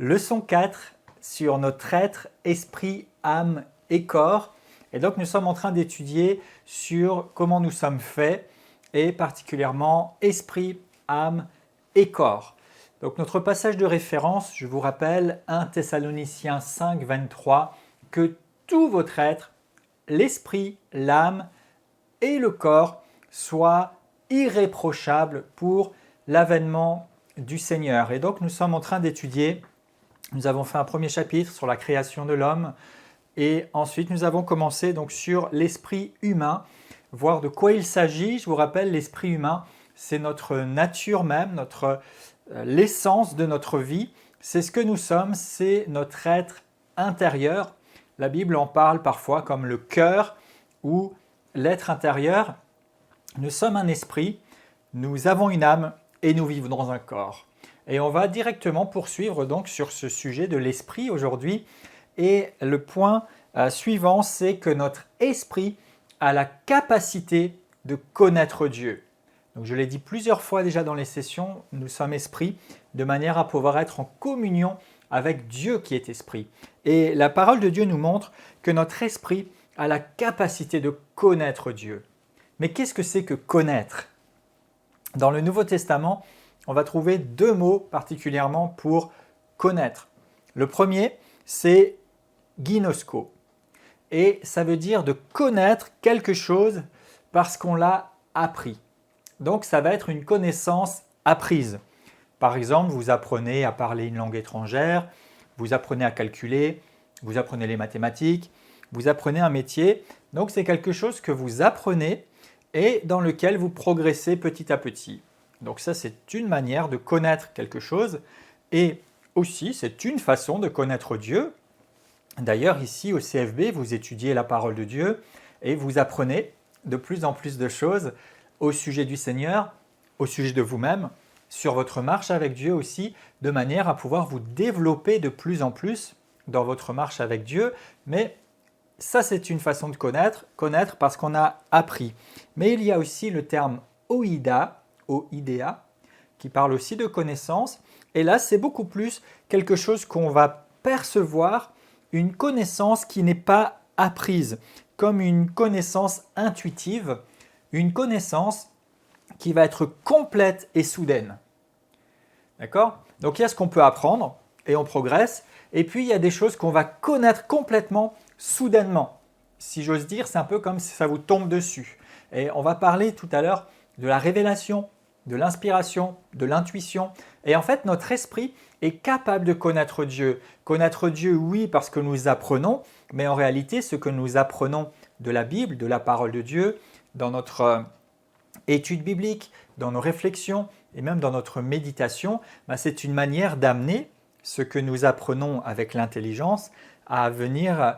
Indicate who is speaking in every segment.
Speaker 1: Leçon 4 sur notre être, esprit, âme et corps. Et donc nous sommes en train d'étudier sur comment nous sommes faits et particulièrement esprit, âme et corps. Donc notre passage de référence, je vous rappelle, 1 Thessaloniciens 5, 23, que tout votre être, l'esprit, l'âme et le corps soient irréprochables pour l'avènement du Seigneur. Et donc nous sommes en train d'étudier, nous avons fait un premier chapitre sur la création de l'homme et ensuite nous avons commencé donc sur l'esprit humain, voir de quoi il s'agit. Je vous rappelle, l'esprit humain, c'est notre nature même, l'essence de notre vie, c'est ce que nous sommes, c'est notre être intérieur. La Bible en parle parfois comme le cœur ou l'être intérieur. Nous sommes un esprit, nous avons une âme et nous vivons dans un corps. Et on va directement poursuivre donc sur ce sujet de l'esprit aujourd'hui. Et le point suivant, c'est que notre esprit a la capacité de connaître Dieu. Donc je l'ai dit plusieurs fois déjà dans les sessions, nous sommes esprits de manière à pouvoir être en communion avec Dieu qui est esprit. Et la parole de Dieu nous montre que notre esprit a la capacité de connaître Dieu. Mais qu'est-ce que c'est que connaître ? Dans le Nouveau Testament, on va trouver deux mots particulièrement pour connaître. Le premier, c'est ginosko. Et ça veut dire de connaître quelque chose parce qu'on l'a appris. Donc ça va être une connaissance apprise. Par exemple, vous apprenez à parler une langue étrangère, vous apprenez à calculer, vous apprenez les mathématiques, vous apprenez un métier. Donc c'est quelque chose que vous apprenez et dans lequel vous progressez petit à petit. Donc ça, c'est une manière de connaître quelque chose et aussi, c'est une façon de connaître Dieu. D'ailleurs, ici au CFB, vous étudiez la parole de Dieu et vous apprenez de plus en plus de choses au sujet du Seigneur, au sujet de vous-même, sur votre marche avec Dieu aussi, de manière à pouvoir vous développer de plus en plus dans votre marche avec Dieu. Mais ça, c'est une façon de connaître parce qu'on a appris. Mais il y a aussi le terme oïda, O-I-D-A, qui parle aussi de connaissance. Et là, c'est beaucoup plus quelque chose qu'on va percevoir, une connaissance qui n'est pas apprise, comme une connaissance intuitive, une connaissance qui va être complète et soudaine. D'accord ? Donc il y a ce qu'on peut apprendre et on progresse. Et puis il y a des choses qu'on va connaître complètement soudainement. Si j'ose dire, c'est un peu comme si ça vous tombe dessus. Et on va parler tout à l'heure de la révélation, de l'inspiration, de l'intuition. Et en fait, notre esprit est capable de connaître Dieu. Connaître Dieu, oui, parce que nous apprenons, mais en réalité, ce que nous apprenons de la Bible, de la parole de Dieu, dans notre étude biblique, dans nos réflexions et même dans notre méditation, c'est une manière d'amener ce que nous apprenons avec l'intelligence à venir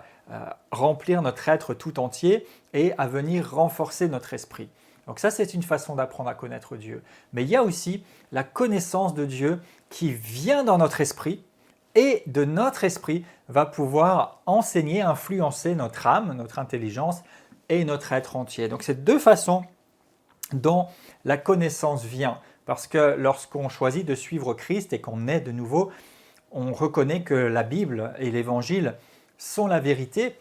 Speaker 1: remplir notre être tout entier et à venir renforcer notre esprit. Donc ça, c'est une façon d'apprendre à connaître Dieu. Mais il y a aussi la connaissance de Dieu qui vient dans notre esprit et de notre esprit va pouvoir enseigner, influencer notre âme, notre intelligence et notre être entier. Donc c'est deux façons dont la connaissance vient. Parce que lorsqu'on choisit de suivre Christ et qu'on naît de nouveau, on reconnaît que la Bible et l'Évangile sont la vérité,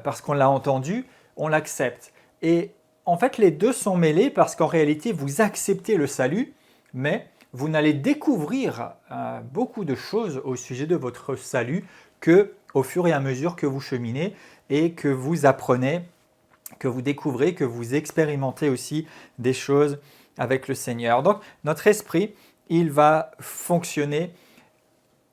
Speaker 1: parce qu'on l'a entendu, on l'accepte. Et en fait, les deux sont mêlés parce qu'en réalité, vous acceptez le salut, mais vous n'allez découvrir beaucoup de choses au sujet de votre salut qu'au fur et à mesure que vous cheminez et que vous apprenez, que vous découvrez, que vous expérimentez aussi des choses avec le Seigneur. Donc, notre esprit, il va fonctionner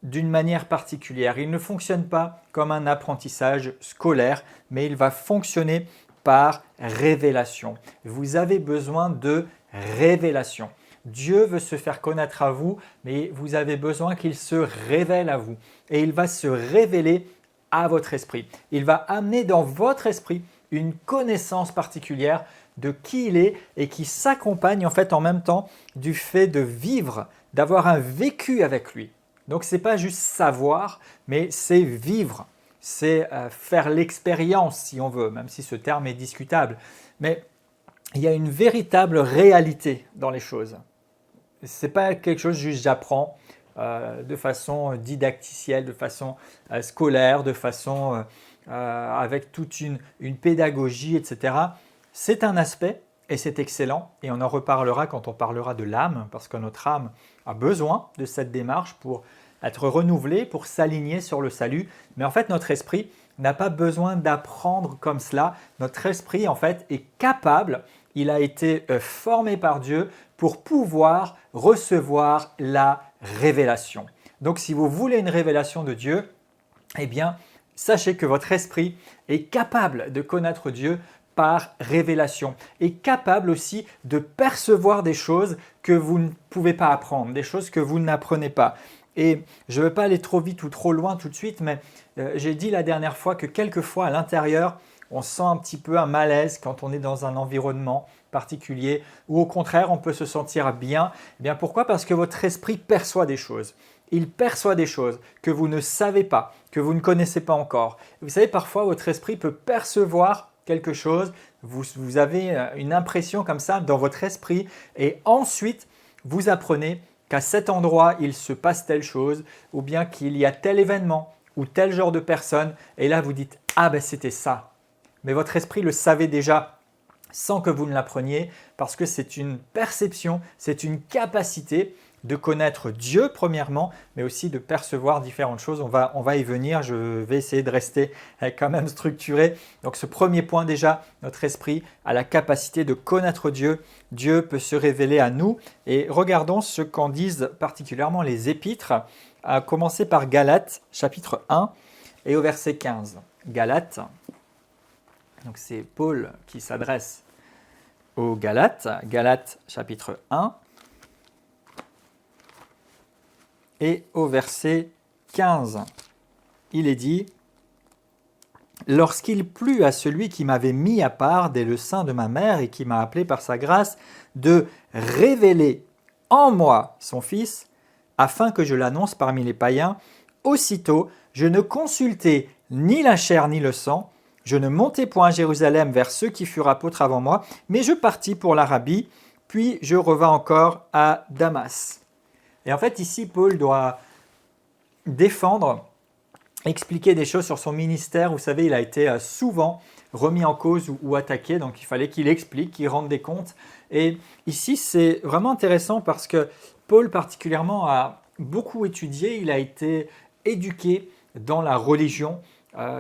Speaker 1: d'une manière particulière. Il ne fonctionne pas comme un apprentissage scolaire, mais il va fonctionner par révélation. Vous avez besoin de révélation. Dieu veut se faire connaître à vous, mais vous avez besoin qu'il se révèle à vous. Et il va se révéler à votre esprit. Il va amener dans votre esprit une connaissance particulière de qui il est et qui s'accompagne en fait en même temps du fait de vivre, d'avoir un vécu avec lui. Donc ce n'est pas juste savoir, mais c'est vivre, c'est faire l'expérience si on veut, même si ce terme est discutable. Mais il y a une véritable réalité dans les choses. Ce n'est pas quelque chose juste j'apprends, de façon didacticielle, de façon scolaire, de façon avec toute une pédagogie, etc. C'est un aspect et c'est excellent et on en reparlera quand on parlera de l'âme parce que notre âme a besoin de cette démarche pour être renouvelée, pour s'aligner sur le salut. Mais en fait, notre esprit n'a pas besoin d'apprendre comme cela. Notre esprit, en fait, est capable, il a été formé par Dieu pour pouvoir recevoir la révélation. Donc, si vous voulez une révélation de Dieu, eh bien, sachez que votre esprit est capable de connaître Dieu par révélation, est capable aussi de percevoir des choses que vous ne pouvez pas apprendre, des choses que vous n'apprenez pas. Et je ne veux pas aller trop vite ou trop loin tout de suite, mais j'ai dit la dernière fois que quelquefois à l'intérieur, on sent un petit peu un malaise quand on est dans un environnement particulier, ou au contraire, on peut se sentir bien. Eh bien pourquoi? Parce que votre esprit perçoit des choses. Il perçoit des choses que vous ne savez pas, que vous ne connaissez pas encore. Vous savez, parfois, votre esprit peut percevoir quelque chose, vous avez une impression comme ça dans votre esprit et ensuite, vous apprenez qu'à cet endroit, il se passe telle chose ou bien qu'il y a tel événement ou tel genre de personne et là, vous dites « Ah ben c'était ça ». Mais votre esprit le savait déjà sans que vous ne l'appreniez parce que c'est une perception, c'est une capacité de connaître Dieu premièrement, mais aussi de percevoir différentes choses. On va y venir, je vais essayer de rester quand même structuré. Donc ce premier point déjà, notre esprit a la capacité de connaître Dieu. Dieu peut se révéler à nous et regardons ce qu'en disent particulièrement les épîtres, à commencer par Galates chapitre 1 et au verset 15. Galates, donc c'est Paul qui s'adresse aux Galates, Galates chapitre 1, et au verset 15, il est dit « Lorsqu'il plut à celui qui m'avait mis à part dès le sein de ma mère et qui m'a appelé par sa grâce de révéler en moi son Fils, afin que je l'annonce parmi les païens, aussitôt je ne consultai ni la chair ni le sang, je ne montai point à Jérusalem vers ceux qui furent apôtres avant moi, mais je partis pour l'Arabie, puis je revins encore à Damas. » Et en fait, ici, Paul doit défendre, expliquer des choses sur son ministère. Vous savez, il a été souvent remis en cause ou attaqué, donc il fallait qu'il explique, qu'il rende des comptes. Et ici, c'est vraiment intéressant parce que Paul particulièrement a beaucoup étudié, il a été éduqué dans la religion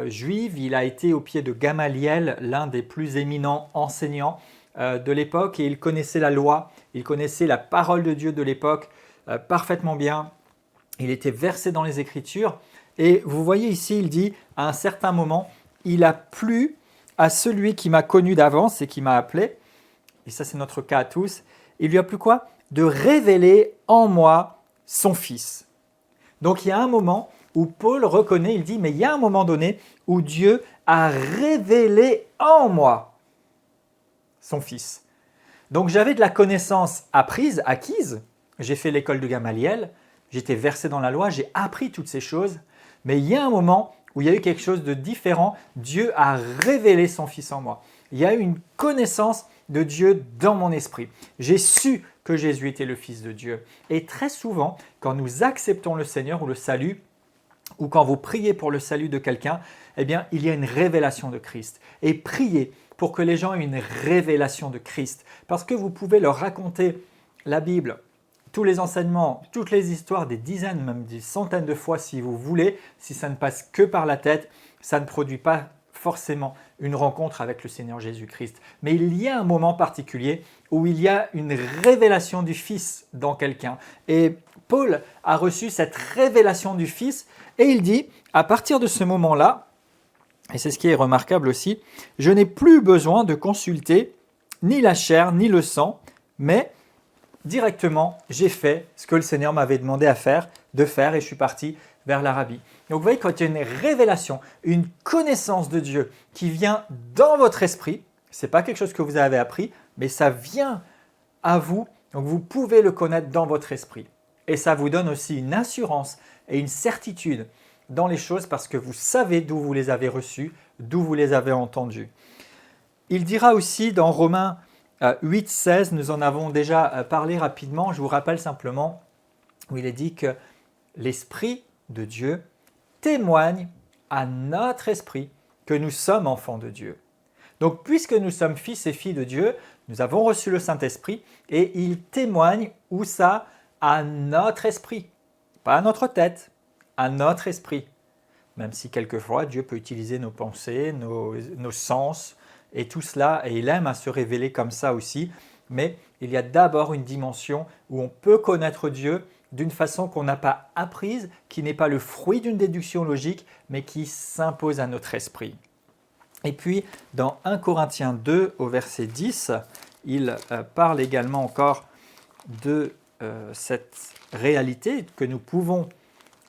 Speaker 1: juive, il a été au pied de Gamaliel, l'un des plus éminents enseignants de l'époque, et il connaissait la loi, il connaissait la parole de Dieu de l'époque, parfaitement bien, il était versé dans les Écritures et vous voyez ici, il dit à un certain moment, il a plu à celui qui m'a connu d'avance et qui m'a appelé, et ça c'est notre cas à tous, il lui a plu quoi? De révéler en moi son Fils. Donc il y a un moment où Paul reconnaît, il dit, mais il y a un moment donné où Dieu a révélé en moi son Fils. Donc j'avais de la connaissance apprise, acquise, j'ai fait l'école de Gamaliel, j'étais versé dans la loi, j'ai appris toutes ces choses, mais il y a un moment où il y a eu quelque chose de différent. Dieu a révélé son Fils en moi. Il y a eu une connaissance de Dieu dans mon esprit. J'ai su que Jésus était le Fils de Dieu. Et très souvent, quand nous acceptons le Seigneur ou le salut, ou quand vous priez pour le salut de quelqu'un, eh bien, il y a une révélation de Christ. Et priez pour que les gens aient une révélation de Christ. Parce que vous pouvez leur raconter la Bible, tous les enseignements, toutes les histoires, des dizaines, même des centaines de fois si vous voulez, si ça ne passe que par la tête, ça ne produit pas forcément une rencontre avec le Seigneur Jésus-Christ. Mais il y a un moment particulier où il y a une révélation du Fils dans quelqu'un. Et Paul a reçu cette révélation du Fils et il dit, à partir de ce moment-là, et c'est ce qui est remarquable aussi, je n'ai plus besoin de consulter ni la chair ni le sang, mais directement, j'ai fait ce que le Seigneur m'avait demandé de faire et je suis parti vers l'Arabie. Donc vous voyez, quand il y a une révélation, une connaissance de Dieu qui vient dans votre esprit, ce n'est pas quelque chose que vous avez appris, mais ça vient à vous, donc vous pouvez le connaître dans votre esprit. Et ça vous donne aussi une assurance et une certitude dans les choses parce que vous savez d'où vous les avez reçues, d'où vous les avez entendues. Il dira aussi dans Romains 8,16, nous en avons déjà parlé rapidement, je vous rappelle simplement où il est dit que l'Esprit de Dieu témoigne à notre esprit que nous sommes enfants de Dieu. Donc, puisque nous sommes fils et filles de Dieu, nous avons reçu le Saint-Esprit et il témoigne, où ça? À notre esprit. Pas à notre tête, à notre esprit. Même si quelquefois Dieu peut utiliser nos pensées, nos sens et tout cela, et il aime à se révéler comme ça aussi. Mais il y a d'abord une dimension où on peut connaître Dieu d'une façon qu'on n'a pas apprise, qui n'est pas le fruit d'une déduction logique, mais qui s'impose à notre esprit. Et puis, dans 1 Corinthiens 2, au verset 10, il parle également encore de cette réalité que nous pouvons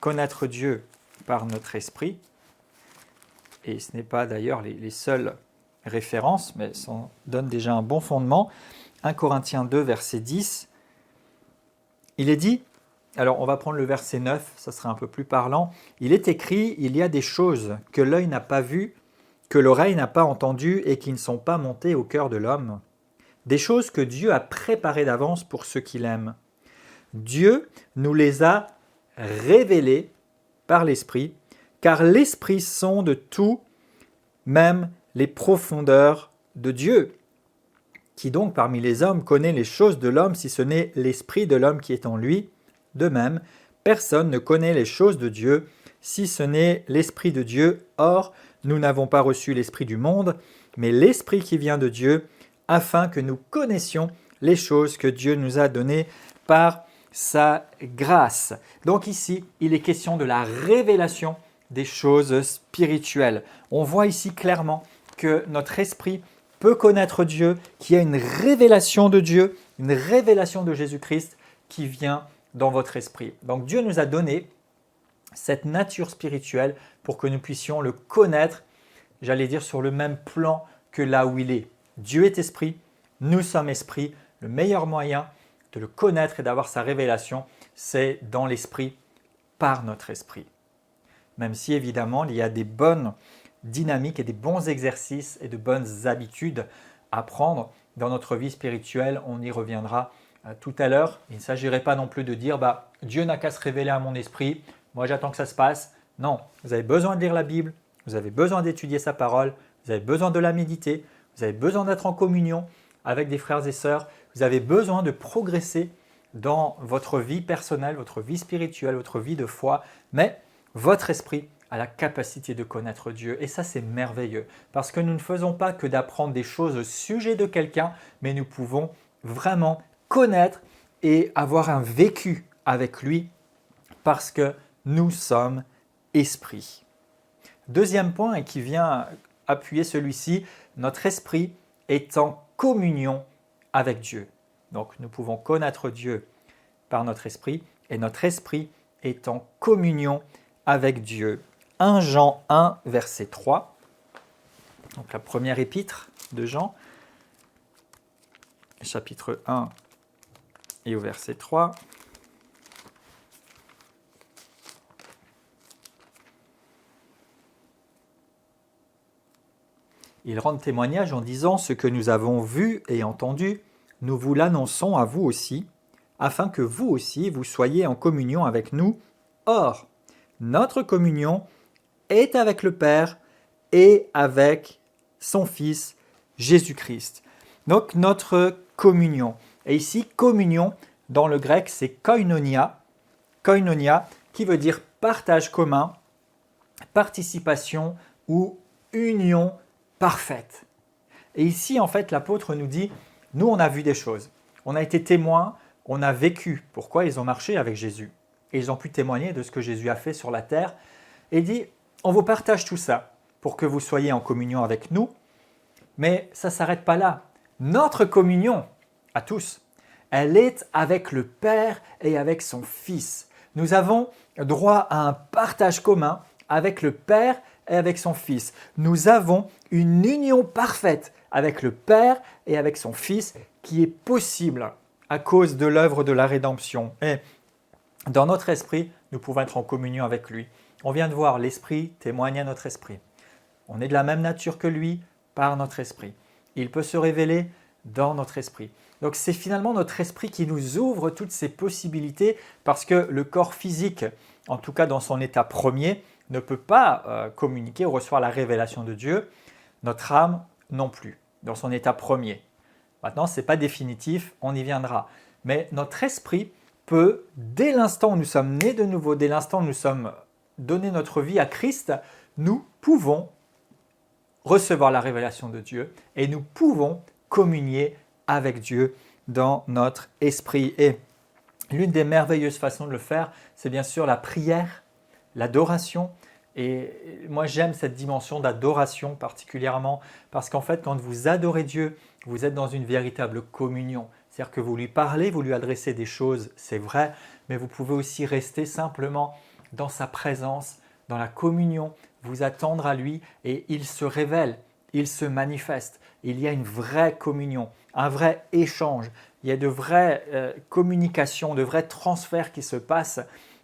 Speaker 1: connaître Dieu par notre esprit. Et ce n'est pas d'ailleurs les seules références, mais ça donne déjà un bon fondement. 1 Corinthiens 2, verset 10, il est dit, alors on va prendre le verset 9, ça sera un peu plus parlant, il est écrit, il y a des choses que l'œil n'a pas vues, que l'oreille n'a pas entendues et qui ne sont pas montées au cœur de l'homme, des choses que Dieu a préparées d'avance pour ceux qui l'aiment. Dieu nous les a révélées par l'Esprit, car l'Esprit sonde tout, même les profondeurs de Dieu. Qui donc parmi les hommes connaît les choses de l'homme si ce n'est l'Esprit de l'homme qui est en lui? De même, personne ne connaît les choses de Dieu si ce n'est l'Esprit de Dieu. Or, nous n'avons pas reçu l'Esprit du monde, mais l'Esprit qui vient de Dieu, afin que nous connaissions les choses que Dieu nous a données par sa grâce. Donc ici, il est question de la révélation des choses spirituelles. On voit ici clairement que notre esprit peut connaître Dieu, qu'il y a une révélation de Dieu, une révélation de Jésus-Christ qui vient dans votre esprit. Donc Dieu nous a donné cette nature spirituelle pour que nous puissions le connaître, j'allais dire sur le même plan que là où il est. Dieu est esprit, nous sommes esprit. Le meilleur moyen de le connaître et d'avoir sa révélation, c'est dans l'esprit, par notre esprit. Même si évidemment il y a des bonnes dynamiques et des bons exercices et de bonnes habitudes à prendre dans notre vie spirituelle, on y reviendra tout à l'heure. Il ne s'agirait pas non plus de dire Dieu n'a qu'à se révéler à mon esprit, moi j'attends que ça se passe. Non, vous avez besoin de lire la Bible, vous avez besoin d'étudier sa parole, vous avez besoin de la méditer, vous avez besoin d'être en communion avec des frères et sœurs, vous avez besoin de progresser dans votre vie personnelle, votre vie spirituelle, votre vie de foi, mais votre esprit a la capacité de connaître Dieu. Et ça, c'est merveilleux, parce que nous ne faisons pas que d'apprendre des choses au sujet de quelqu'un, mais nous pouvons vraiment connaître et avoir un vécu avec lui, parce que nous sommes esprit. Deuxième point, et qui vient appuyer celui-ci, notre esprit est en communion avec Dieu. Donc nous pouvons connaître Dieu par notre esprit, et notre esprit est en communion avec Dieu. 1 Jean 1, verset 3, donc la première épître de Jean, chapitre 1 et au verset 3. Ils rendent témoignage en disant « Ce que nous avons vu et entendu, nous vous l'annonçons à vous aussi, afin que vous aussi vous soyez en communion avec nous. Or, notre communion est avec le Père et avec son Fils Jésus-Christ. » Donc notre communion. Et ici, communion, dans le grec, c'est koinonia. Koinonia, qui veut dire partage commun, participation ou union parfaite. Et ici, en fait, l'apôtre nous dit, nous, on a vu des choses. On a été témoins, on a vécu. Pourquoi ils ont marché avec Jésus? Et ils ont pu témoigner de ce que Jésus a fait sur la terre. Et il dit, on vous partage tout ça pour que vous soyez en communion avec nous. Mais ça ne s'arrête pas là. Notre communion, à tous, elle est avec le Père et avec son Fils. Nous avons droit à un partage commun avec le Père et avec son Fils. Nous avons une union parfaite avec le Père et avec son Fils qui est possible à cause de l'œuvre de la rédemption. Et dans notre esprit, nous pouvons être en communion avec lui. On vient de voir, l'esprit témoigne à notre esprit. On est de la même nature que lui par notre esprit. Il peut se révéler dans notre esprit. Donc c'est finalement notre esprit qui nous ouvre toutes ces possibilités parce que le corps physique en tout cas dans son état premier, ne peut pas communiquer ou recevoir la révélation de Dieu. Notre âme non plus, dans son état premier. Maintenant, ce n'est pas définitif, on y viendra. Mais notre esprit peut, dès l'instant où nous sommes nés de nouveau, dès l'instant où nous sommes donné notre vie à Christ, nous pouvons recevoir la révélation de Dieu et nous pouvons communier avec Dieu dans notre esprit. Et l'une des merveilleuses façons de le faire, c'est bien sûr la prière, l'adoration. Et moi, j'aime cette dimension d'adoration particulièrement parce qu'en fait, quand vous adorez Dieu, vous êtes dans une véritable communion. C'est-à-dire que vous lui parlez, vous lui adressez des choses, c'est vrai, mais vous pouvez aussi rester simplement dans sa présence, dans la communion, vous attendre à lui et il se révèle, il se manifeste. Il y a une vraie communion, un vrai échange. Il y a de vraies communications, de vrais transferts qui se passent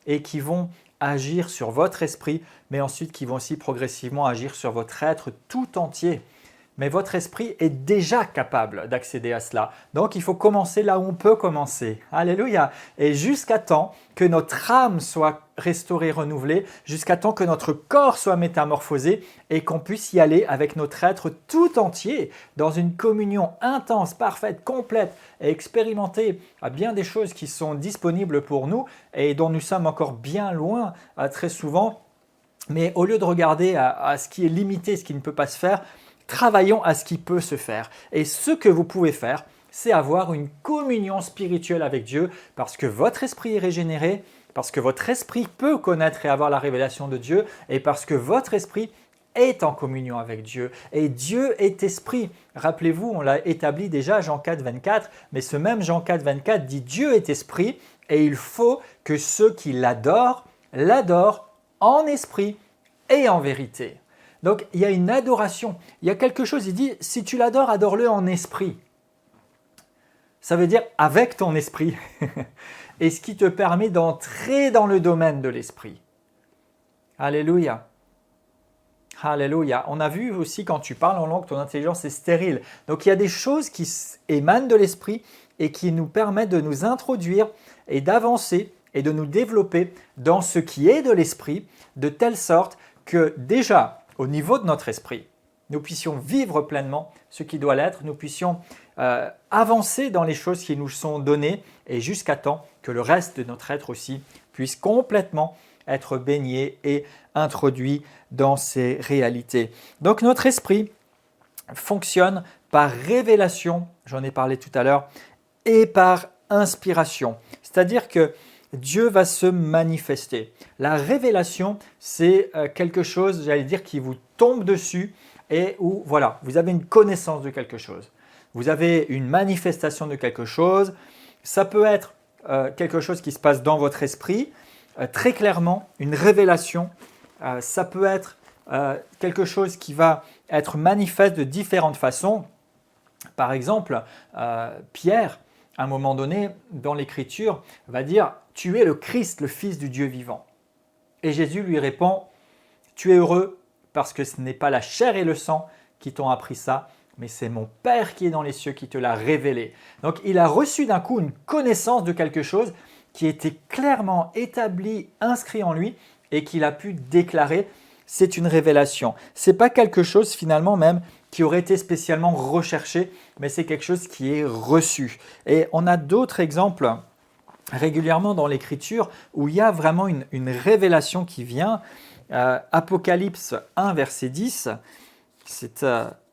Speaker 1: et qui vont agir sur votre esprit, mais ensuite qui vont aussi progressivement agir sur votre être tout entier. Mais votre esprit est déjà capable d'accéder à cela. Donc, il faut commencer là où on peut commencer. Alléluia. Et jusqu'à temps que notre âme soit restaurée, renouvelée, jusqu'à temps que notre corps soit métamorphosé et qu'on puisse y aller avec notre être tout entier dans une communion intense, parfaite, complète et expérimenter bien des choses qui sont disponibles pour nous et dont nous sommes encore bien loin très souvent. Mais au lieu de regarder à ce qui est limité, ce qui ne peut pas se faire, travaillons à ce qui peut se faire. Et ce que vous pouvez faire, c'est avoir une communion spirituelle avec Dieu parce que votre esprit est régénéré, parce que votre esprit peut connaître et avoir la révélation de Dieu et parce que votre esprit est en communion avec Dieu. Et Dieu est esprit. Rappelez-vous, on l'a établi déjà Jean 4, 24, mais ce même Jean 4, 24 dit Dieu est esprit et il faut que ceux qui l'adorent, l'adorent en esprit et en vérité. Donc, il y a une adoration. Il y a quelque chose, il dit, si tu l'adores, adore-le en esprit. Ça veut dire avec ton esprit. Et ce qui te permet d'entrer dans le domaine de l'esprit. Alléluia. Alléluia. On a vu aussi quand tu parles en langue, ton intelligence est stérile. Donc, il y a des choses qui émanent de l'esprit et qui nous permettent de nous introduire et d'avancer et de nous développer dans ce qui est de l'esprit, de telle sorte que déjà, au niveau de notre esprit, nous puissions vivre pleinement ce qui doit l'être, nous puissions avancer dans les choses qui nous sont données et jusqu'à temps que le reste de notre être aussi puisse complètement être baigné et introduit dans ces réalités. Donc notre esprit fonctionne par révélation, j'en ai parlé tout à l'heure, et par inspiration. C'est-à-dire que Dieu va se manifester. La révélation, c'est quelque chose, j'allais dire, qui vous tombe dessus et où, voilà, vous avez une connaissance de quelque chose. Vous avez une manifestation de quelque chose. Ça peut être quelque chose qui se passe dans votre esprit, très clairement, une révélation. Ça peut être quelque chose qui va être manifeste de différentes façons. Par exemple, Pierre, à un moment donné, dans l'Écriture, va dire « Tu es le Christ, le Fils du Dieu vivant ». Et Jésus lui répond « Tu es heureux parce que ce n'est pas la chair et le sang qui t'ont appris ça, mais c'est mon Père qui est dans les cieux qui te l'a révélé. » Donc il a reçu d'un coup une connaissance de quelque chose qui était clairement établi, inscrit en lui et qu'il a pu déclarer. C'est une révélation. Ce n'est pas quelque chose finalement même qui aurait été spécialement recherché, mais c'est quelque chose qui est reçu. Et on a d'autres exemples régulièrement dans l'Écriture où il y a vraiment une révélation qui vient. Apocalypse 1, verset 10, c'est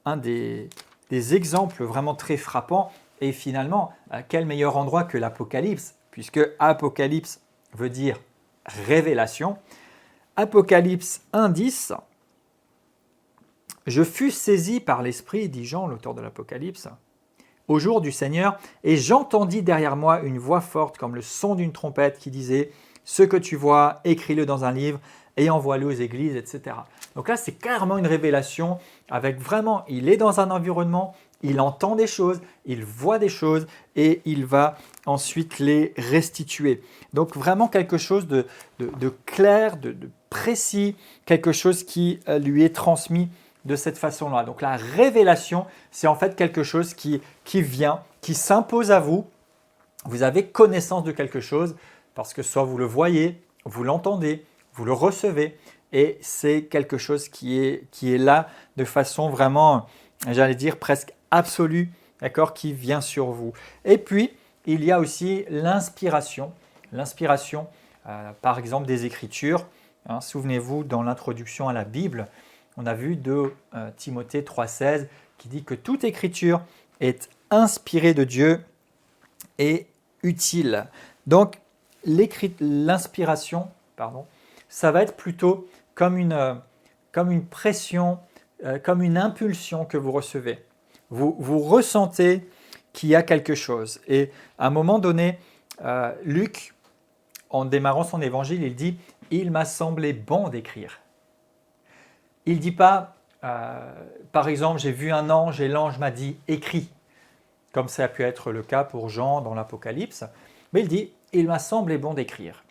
Speaker 1: un des exemples vraiment très frappants. Et finalement, quel meilleur endroit que l'Apocalypse, puisque Apocalypse veut dire révélation. Apocalypse 1, 10. « Je fus saisi par l'Esprit, dit Jean, l'auteur de l'Apocalypse, au jour du Seigneur, et j'entendis derrière moi une voix forte comme le son d'une trompette qui disait « Ce que tu vois, écris-le dans un livre et envoie-le aux églises, etc. » Donc là, c'est clairement une révélation avec vraiment, il est dans un environnement, il entend des choses, il voit des choses et il va ensuite les restituer. Donc vraiment quelque chose de clair, de précis, quelque chose qui lui est transmis de cette façon-là. Donc la révélation, c'est en fait quelque chose qui vient, qui s'impose à vous. Vous avez connaissance de quelque chose parce que soit vous le voyez vous l'entendez, vous le recevez, et c'est quelque chose qui est là de façon vraiment, j'allais dire, presque absolue, d'accord, qui vient sur vous. Et puis, il y a aussi l'inspiration. L'inspiration, par exemple, des Écritures. Hein, souvenez-vous, dans l'introduction à la Bible, on a vu de Timothée 3,16 qui dit que toute Écriture est inspirée de Dieu et utile. Donc, l'inspiration, ça va être plutôt comme une pression, comme une impulsion que vous recevez. Vous ressentez qu'il y a quelque chose. Et à un moment donné, Luc, en démarrant son évangile, il dit « Il m'a semblé bon d'écrire ». Il ne dit pas, par exemple, j'ai vu un ange et l'ange m'a dit « Écris », comme ça a pu être le cas pour Jean dans l'Apocalypse, mais il dit « Il m'a semblé bon d'écrire ».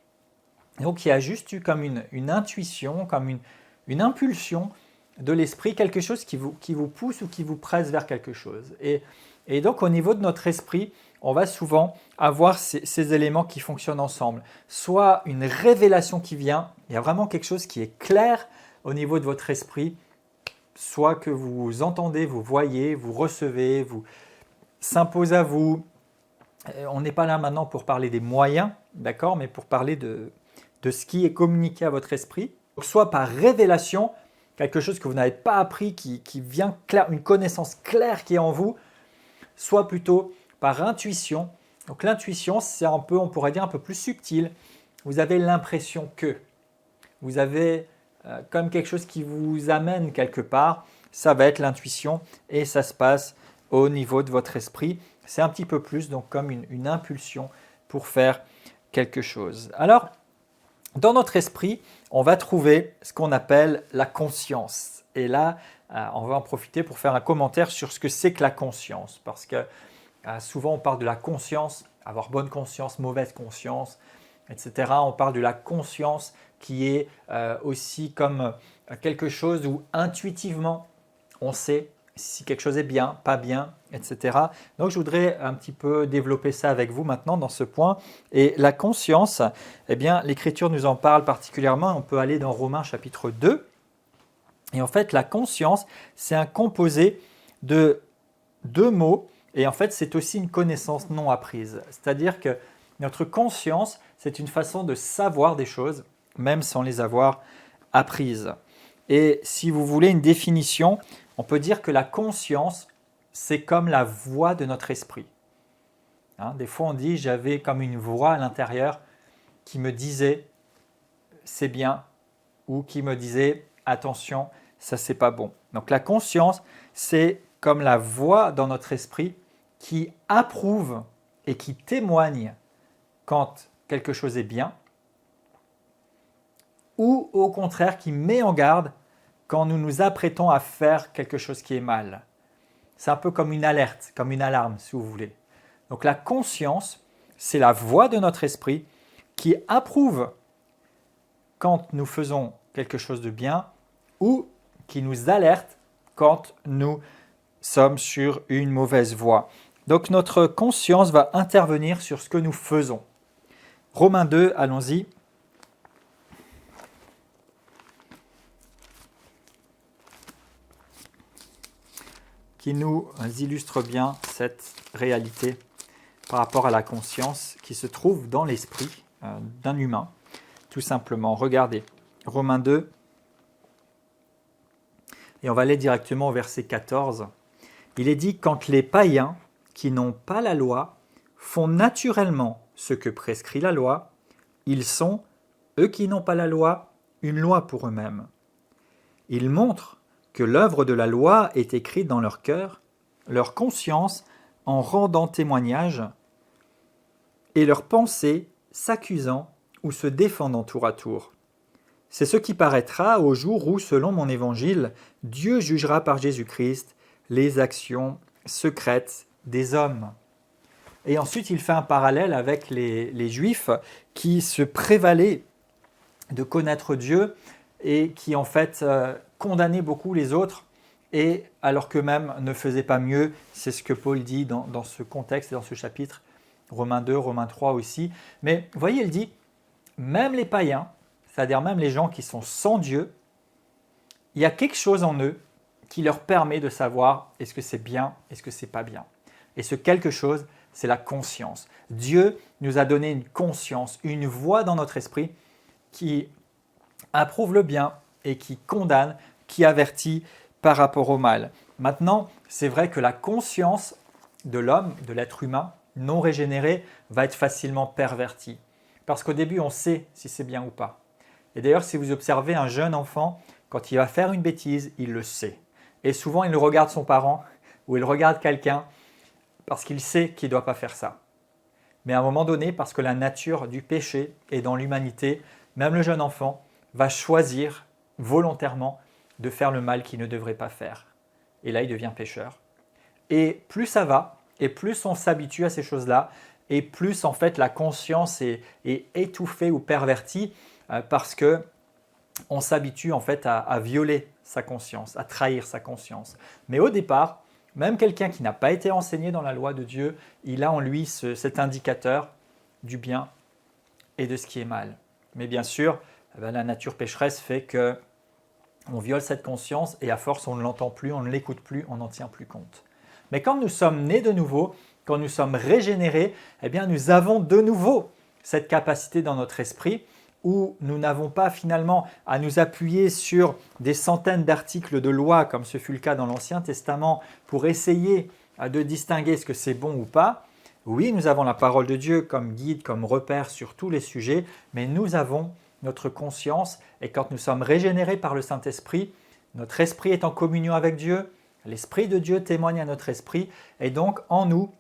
Speaker 1: Donc il y a juste eu comme une intuition, comme une impulsion de l'esprit, quelque chose qui vous pousse ou qui vous presse vers quelque chose. Et donc au niveau de notre esprit, on va souvent avoir ces éléments qui fonctionnent ensemble. Soit une révélation qui vient, il y a vraiment quelque chose qui est clair au niveau de votre esprit, soit que vous entendez, vous voyez, vous recevez, vous s'impose à vous. On n'est pas là maintenant pour parler des moyens, d'accord, mais pour parler de ce qui est communiqué à votre esprit, soit par révélation, quelque chose que vous n'avez pas appris, qui vient clair, une connaissance claire qui est en vous, soit plutôt par intuition. Donc l'intuition, c'est un peu, on pourrait dire, un peu plus subtil. Vous avez l'impression que, vous avez comme quelque chose qui vous amène quelque part, ça va être l'intuition et ça se passe au niveau de votre esprit. C'est un petit peu plus donc comme une impulsion pour faire quelque chose. Alors, dans notre esprit, on va trouver ce qu'on appelle la conscience. Et là, on va en profiter pour faire un commentaire sur ce que c'est que la conscience. Parce que souvent, on parle de la conscience, avoir bonne conscience, mauvaise conscience, etc. On parle de la conscience qui est aussi comme quelque chose où intuitivement, on sait si quelque chose est bien, pas bien, etc. Donc je voudrais un petit peu développer ça avec vous maintenant dans ce point. Et la conscience, eh bien, l'Écriture nous en parle particulièrement. On peut aller dans Romains chapitre 2. Et en fait, la conscience, c'est un composé de deux mots. Et en fait, c'est aussi une connaissance non apprise. C'est-à-dire que notre conscience, c'est une façon de savoir des choses, même sans les avoir apprises. Et si vous voulez une définition, on peut dire que la conscience, c'est comme la voix de notre esprit. Hein, des fois, on dit, j'avais comme une voix à l'intérieur qui me disait, c'est bien, ou qui me disait, attention, ça c'est pas bon. Donc la conscience, c'est comme la voix dans notre esprit qui approuve et qui témoigne quand quelque chose est bien, ou au contraire qui met en garde quand nous nous apprêtons à faire quelque chose qui est mal. C'est un peu comme une alerte, comme une alarme, si vous voulez. Donc la conscience, c'est la voix de notre esprit qui approuve quand nous faisons quelque chose de bien ou qui nous alerte quand nous sommes sur une mauvaise voie. Donc notre conscience va intervenir sur ce que nous faisons. Romains 2, allons-y. Qui nous illustre bien cette réalité par rapport à la conscience qui se trouve dans l'esprit d'un humain. Tout simplement, regardez, Romains 2, et on va aller directement au verset 14. Il est dit, quand les païens qui n'ont pas la loi font naturellement ce que prescrit la loi, ils sont, eux qui n'ont pas la loi, une loi pour eux-mêmes. Ils montrent que l'œuvre de la loi est écrite dans leur cœur, leur conscience en rendant témoignage, et leur pensée s'accusant ou se défendant tour à tour. C'est ce qui paraîtra au jour où, selon mon évangile, Dieu jugera par Jésus-Christ les actions secrètes des hommes. Et ensuite, il fait un parallèle avec les Juifs qui se prévalaient de connaître Dieu et qui en fait condamnaient beaucoup les autres, et alors qu'eux-mêmes ne faisaient pas mieux. C'est ce que Paul dit dans ce contexte et dans ce chapitre, Romains 2, Romains 3 aussi. Mais vous voyez, il dit, même les païens, c'est-à-dire même les gens qui sont sans Dieu, il y a quelque chose en eux qui leur permet de savoir est-ce que c'est bien, est-ce que c'est pas bien. Et ce quelque chose, c'est la conscience. Dieu nous a donné une conscience, une voix dans notre esprit qui approuve le bien et qui condamne, qui avertit par rapport au mal. Maintenant, c'est vrai que la conscience de l'homme, de l'être humain non régénéré, va être facilement pervertie. Parce qu'au début, on sait si c'est bien ou pas. Et d'ailleurs, si vous observez un jeune enfant, quand il va faire une bêtise, il le sait. Et souvent, il regarde son parent ou il regarde quelqu'un parce qu'il sait qu'il ne doit pas faire ça. Mais à un moment donné, parce que la nature du péché est dans l'humanité, même le jeune enfant va choisir volontairement de faire le mal qu'il ne devrait pas faire. Et là, il devient pécheur. Et plus ça va, et plus on s'habitue à ces choses-là, et plus en fait la conscience est étouffée ou pervertie parce que on s'habitue en fait à violer sa conscience, à trahir sa conscience. Mais au départ, même quelqu'un qui n'a pas été enseigné dans la loi de Dieu, il a en lui cet indicateur du bien et de ce qui est mal. Mais bien sûr, la nature pécheresse fait que on viole cette conscience et à force on ne l'entend plus, on ne l'écoute plus, on n'en tient plus compte. Mais quand nous sommes nés de nouveau, quand nous sommes régénérés, eh bien nous avons de nouveau cette capacité dans notre esprit où nous n'avons pas finalement à nous appuyer sur des centaines d'articles de loi, comme ce fut le cas dans l'Ancien Testament, pour essayer de distinguer ce que c'est bon ou pas. Oui, nous avons la parole de Dieu comme guide, comme repère sur tous les sujets, mais nous avons notre conscience et quand nous sommes régénérés par le Saint-Esprit, notre esprit est en communion avec Dieu, l'Esprit de Dieu témoigne à notre esprit et donc en nous,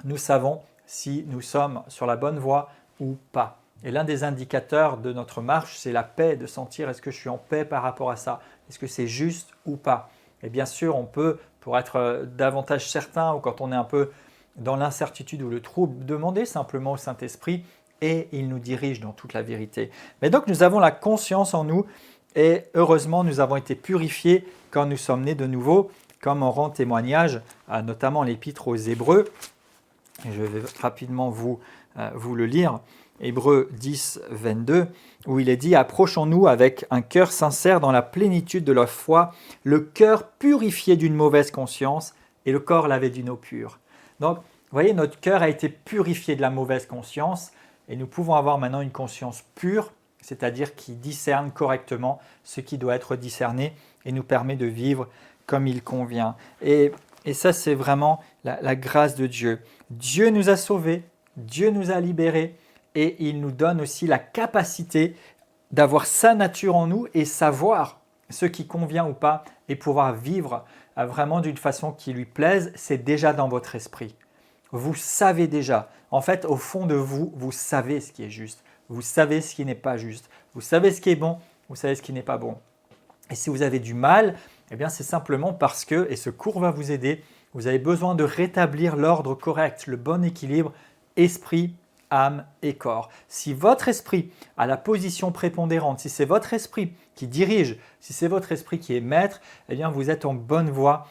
Speaker 1: nous savons si nous sommes sur la bonne voie ou pas. Et l'un des indicateurs de notre marche, c'est la paix, de sentir est-ce que je suis en paix par rapport à ça, est-ce que c'est juste ou pas. Et bien sûr, on peut, pour être davantage certain ou quand on est un peu dans l'incertitude ou le trouble, demander simplement au Saint-Esprit et il nous dirige dans toute la vérité. Mais donc nous avons la conscience en nous et heureusement nous avons été purifiés quand nous sommes nés de nouveau, comme en rend témoignage notamment l'Épître aux Hébreux. Je vais rapidement vous le lire. Hébreux 10, 22, où il est dit « Approchons-nous avec un cœur sincère dans la plénitude de la foi, le cœur purifié d'une mauvaise conscience et le corps lavé d'une eau pure. » Donc, vous voyez, notre cœur a été purifié de la mauvaise conscience et nous pouvons avoir maintenant une conscience pure, c'est-à-dire qui discerne correctement ce qui doit être discerné et nous permet de vivre comme il convient. Et ça, c'est vraiment la grâce de Dieu. Dieu nous a sauvés, Dieu nous a libérés, et il nous donne aussi la capacité d'avoir sa nature en nous et savoir ce qui convient ou pas et pouvoir vivre vraiment d'une façon qui lui plaise, c'est déjà dans votre esprit. Vous savez déjà, en fait au fond de vous, vous savez ce qui est juste, vous savez ce qui n'est pas juste, vous savez ce qui est bon, vous savez ce qui n'est pas bon. Et si vous avez du mal, eh bien c'est simplement parce que, et ce cours va vous aider, vous avez besoin de rétablir l'ordre correct, le bon équilibre, esprit, âme et corps. Si votre esprit a la position prépondérante, si c'est votre esprit qui dirige, si c'est votre esprit qui est maître, eh bien vous êtes en bonne voie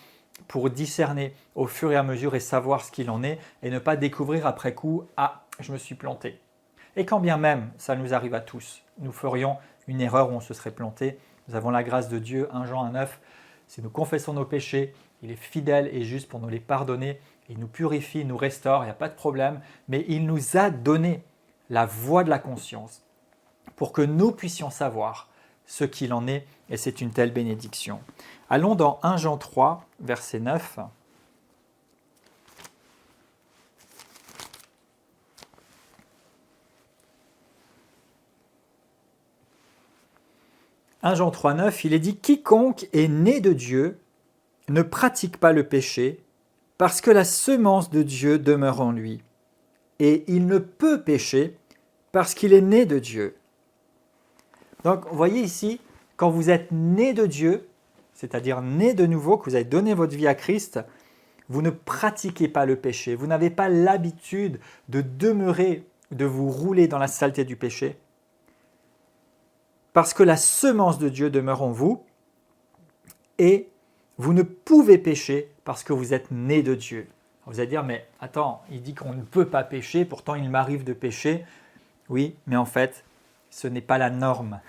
Speaker 1: pour discerner au fur et à mesure et savoir ce qu'il en est et ne pas découvrir après coup « Ah, je me suis planté ». Et quand bien même, ça nous arrive à tous, nous ferions une erreur où on se serait planté. Nous avons la grâce de Dieu, 1 Jean 1,9, si nous confessons nos péchés, il est fidèle et juste pour nous les pardonner. Il nous purifie, il nous restaure, il n'y a pas de problème, mais il nous a donné la voix de la conscience pour que nous puissions savoir ce qu'il en est, et c'est une telle bénédiction. Allons dans 1 Jean 3, verset 9. « 1 Jean 3, 9, il est dit « Quiconque est né de Dieu ne pratique pas le péché, parce que la semence de Dieu demeure en lui, et il ne peut pécher parce qu'il est né de Dieu. » Donc, vous voyez ici, quand vous êtes né de Dieu, c'est-à-dire né de nouveau, que vous avez donné votre vie à Christ, vous ne pratiquez pas le péché, vous n'avez pas l'habitude de demeurer, de vous rouler dans la saleté du péché, parce que la semence de Dieu demeure en vous, et vous ne pouvez pécher parce que vous êtes né de Dieu. Vous allez dire, mais attends, il dit qu'on ne peut pas pécher, pourtant il m'arrive de pécher. Oui, mais en fait, ce n'est pas la norme.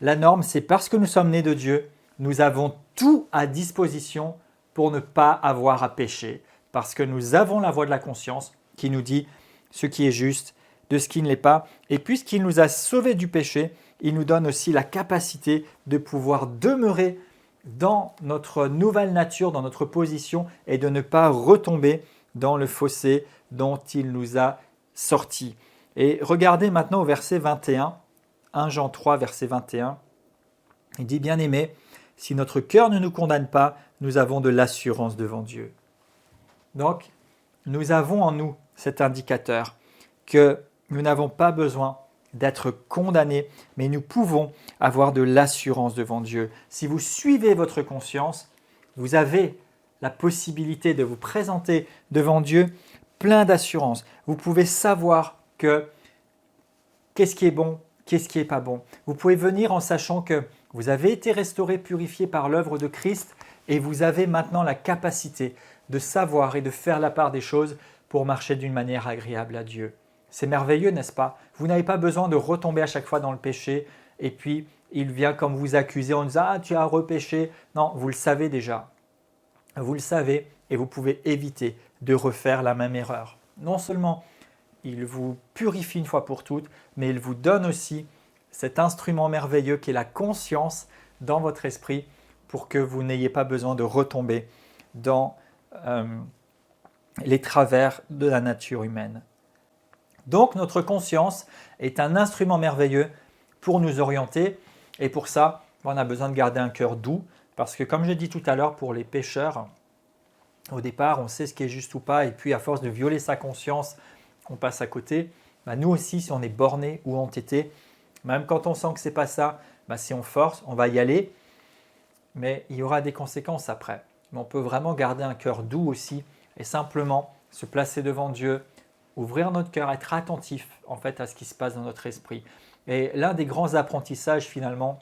Speaker 1: La norme, c'est parce que nous sommes nés de Dieu, nous avons tout à disposition pour ne pas avoir à pécher. Parce que nous avons la voix de la conscience qui nous dit ce qui est juste, de ce qui ne l'est pas. Et puisqu'il nous a sauvés du péché, il nous donne aussi la capacité de pouvoir demeurer dans notre nouvelle nature, dans notre position, et de ne pas retomber dans le fossé dont il nous a sortis. Et regardez maintenant au verset 21, 1 Jean 3, verset 21. Il dit, bien-aimés, si notre cœur ne nous condamne pas, nous avons de l'assurance devant Dieu. Donc, nous avons en nous cet indicateur que nous n'avons pas besoin d'être condamnés, mais nous pouvons avoir de l'assurance devant Dieu. Si vous suivez votre conscience, vous avez la possibilité de vous présenter devant Dieu plein d'assurance. Vous pouvez savoir que qu'est-ce qui est bon, qu'est-ce qui n'est pas bon. Vous pouvez venir en sachant que vous avez été restauré, purifié par l'œuvre de Christ et vous avez maintenant la capacité de savoir et de faire la part des choses pour marcher d'une manière agréable à Dieu. C'est merveilleux, n'est-ce pas? Vous n'avez pas besoin de retomber à chaque fois dans le péché et puis il vient comme vous accuser en disant « Ah, tu as repéché ». Non, vous le savez déjà. Vous le savez et vous pouvez éviter de refaire la même erreur. Non seulement il vous purifie une fois pour toutes, mais il vous donne aussi cet instrument merveilleux qui est la conscience dans votre esprit pour que vous n'ayez pas besoin de retomber dans les travers de la nature humaine. Donc notre conscience est un instrument merveilleux pour nous orienter et pour ça, on a besoin de garder un cœur doux parce que comme j'ai dit tout à l'heure pour les pécheurs, au départ on sait ce qui est juste ou pas et puis à force de violer sa conscience, on passe à côté. Nous aussi, si on est borné ou entêté, même quand on sent que ce n'est pas ça, si on force, on va y aller, mais il y aura des conséquences après. Mais on peut vraiment garder un cœur doux aussi et simplement se placer devant Dieu, ouvrir notre cœur, être attentif en fait à ce qui se passe dans notre esprit. Et l'un des grands apprentissages finalement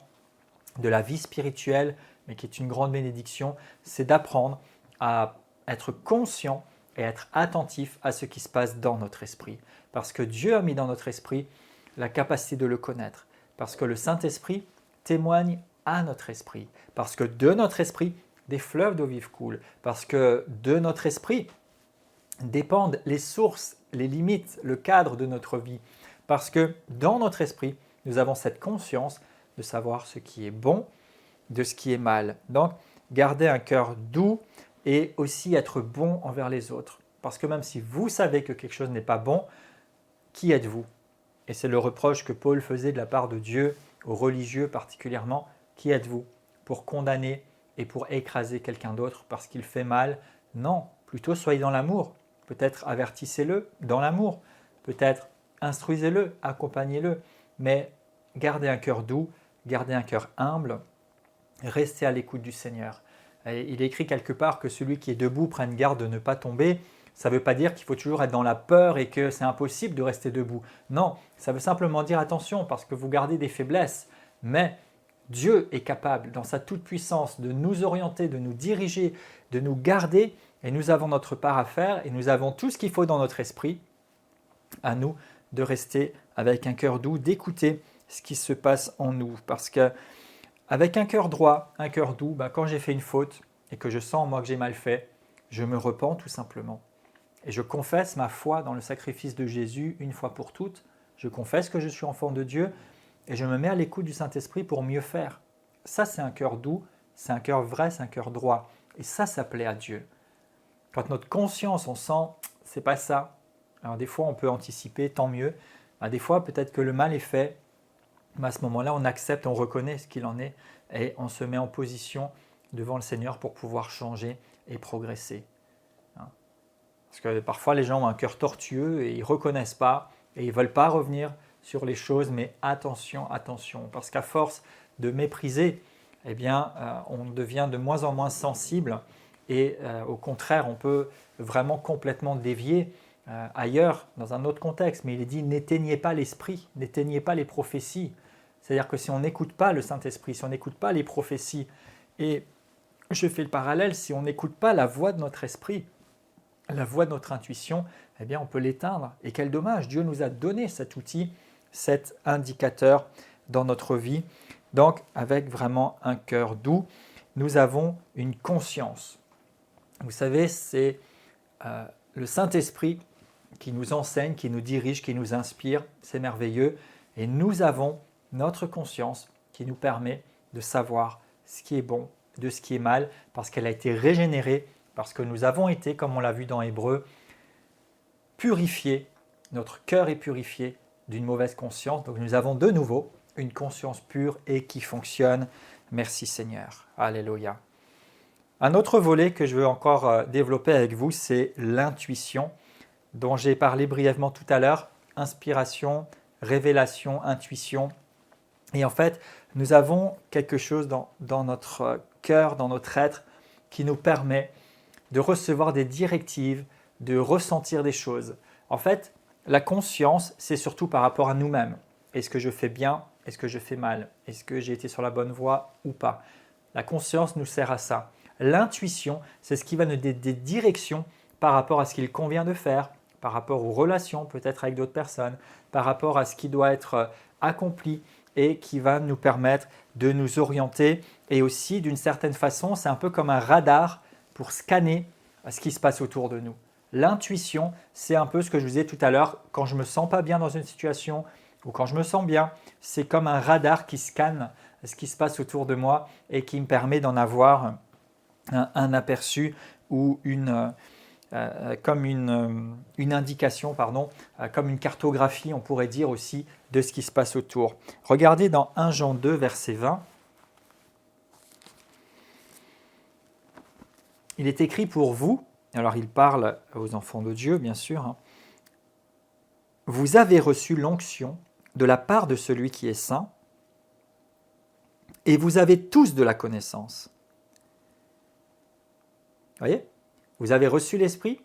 Speaker 1: de la vie spirituelle, mais qui est une grande bénédiction, c'est d'apprendre à être conscient et être attentif à ce qui se passe dans notre esprit. Parce que Dieu a mis dans notre esprit la capacité de le connaître. Parce que le Saint-Esprit témoigne à notre esprit. Parce que de notre esprit, des fleuves d'eau vive coulent. Parce que de notre esprit dépendent les sources, les limites, le cadre de notre vie. Parce que dans notre esprit, nous avons cette conscience de savoir ce qui est bon de ce qui est mal. Donc, garder un cœur doux et aussi être bon envers les autres. Parce que même si vous savez que quelque chose n'est pas bon, qui êtes-vous? Et c'est le reproche que Paul faisait de la part de Dieu, aux religieux particulièrement. Qui êtes-vous pour condamner et pour écraser quelqu'un d'autre parce qu'il fait mal? Non, plutôt soyez dans l'amour. Peut-être avertissez-le dans l'amour. Peut-être instruisez-le, accompagnez-le. Mais gardez un cœur doux, gardez un cœur humble. Restez à l'écoute du Seigneur. Et il est écrit quelque part que celui qui est debout prenne garde de ne pas tomber. Ça ne veut pas dire qu'il faut toujours être dans la peur et que c'est impossible de rester debout. Non, ça veut simplement dire attention parce que vous gardez des faiblesses. Mais Dieu est capable, dans sa toute-puissance, de nous orienter, de nous diriger, de nous garder. Et nous avons notre part à faire et nous avons tout ce qu'il faut dans notre esprit. À nous de rester avec un cœur doux, d'écouter ce qui se passe en nous. Parce que avec un cœur droit, un cœur doux, quand j'ai fait une faute et que je sens moi que j'ai mal fait, je me repens tout simplement. Et je confesse ma foi dans le sacrifice de Jésus une fois pour toutes. Je confesse que je suis enfant de Dieu et je me mets à l'écoute du Saint-Esprit pour mieux faire. Ça, c'est un cœur doux, c'est un cœur vrai, c'est un cœur droit. Et ça plaît à Dieu. Quand notre conscience, on sent, c'est pas ça. Alors des fois, on peut anticiper, tant mieux. Des fois, peut-être que le mal est fait. Mais à ce moment-là, on accepte, on reconnaît ce qu'il en est et on se met en position devant le Seigneur pour pouvoir changer et progresser. Parce que parfois, les gens ont un cœur tortueux et ils ne reconnaissent pas et ils ne veulent pas revenir sur les choses, mais attention, attention, parce qu'à force de mépriser, on devient de moins en moins sensible et au contraire, on peut vraiment complètement dévier ailleurs, dans un autre contexte, mais il est dit « n'éteignez pas l'esprit, n'éteignez pas les prophéties ». C'est-à-dire que si on n'écoute pas le Saint-Esprit, si on n'écoute pas les prophéties, et je fais le parallèle, si on n'écoute pas la voix de notre esprit, la voix de notre intuition, on peut l'éteindre. Et quel dommage, Dieu nous a donné cet outil cet indicateur dans notre vie. Donc, avec vraiment un cœur doux, nous avons une conscience. Vous savez, c'est le Saint-Esprit qui nous enseigne, qui nous dirige, qui nous inspire. C'est merveilleux. Et nous avons notre conscience qui nous permet de savoir ce qui est bon, de ce qui est mal, parce qu'elle a été régénérée, parce que nous avons été, comme on l'a vu dans Hébreux, purifiés. Notre cœur est purifié d'une mauvaise conscience. Donc nous avons de nouveau une conscience pure et qui fonctionne. Merci Seigneur. Alléluia. Un autre volet que je veux encore développer avec vous, c'est l'intuition, dont j'ai parlé brièvement tout à l'heure. Inspiration, révélation, intuition. Et en fait, nous avons quelque chose dans notre cœur, dans notre être, qui nous permet de recevoir des directives, de ressentir des choses. En fait, la conscience, c'est surtout par rapport à nous-mêmes. Est-ce que je fais bien? Est-ce que je fais mal? Est-ce que j'ai été sur la bonne voie ou pas? La conscience nous sert à ça. L'intuition, c'est ce qui va nous donner des directions par rapport à ce qu'il convient de faire, par rapport aux relations peut-être avec d'autres personnes, par rapport à ce qui doit être accompli et qui va nous permettre de nous orienter. Et aussi, d'une certaine façon, c'est un peu comme un radar pour scanner ce qui se passe autour de nous. L'intuition, c'est un peu ce que je vous disais tout à l'heure, quand je ne me sens pas bien dans une situation ou quand je me sens bien, c'est comme un radar qui scanne ce qui se passe autour de moi et qui me permet d'en avoir un aperçu ou comme une indication, comme une cartographie, on pourrait dire aussi, de ce qui se passe autour. Regardez dans 1 Jean 2, verset 20. Il est écrit pour vous, alors il parle aux enfants de Dieu, bien sûr, vous avez reçu l'onction de la part de celui qui est saint, et vous avez tous de la connaissance. Voyez? Vous avez reçu l'Esprit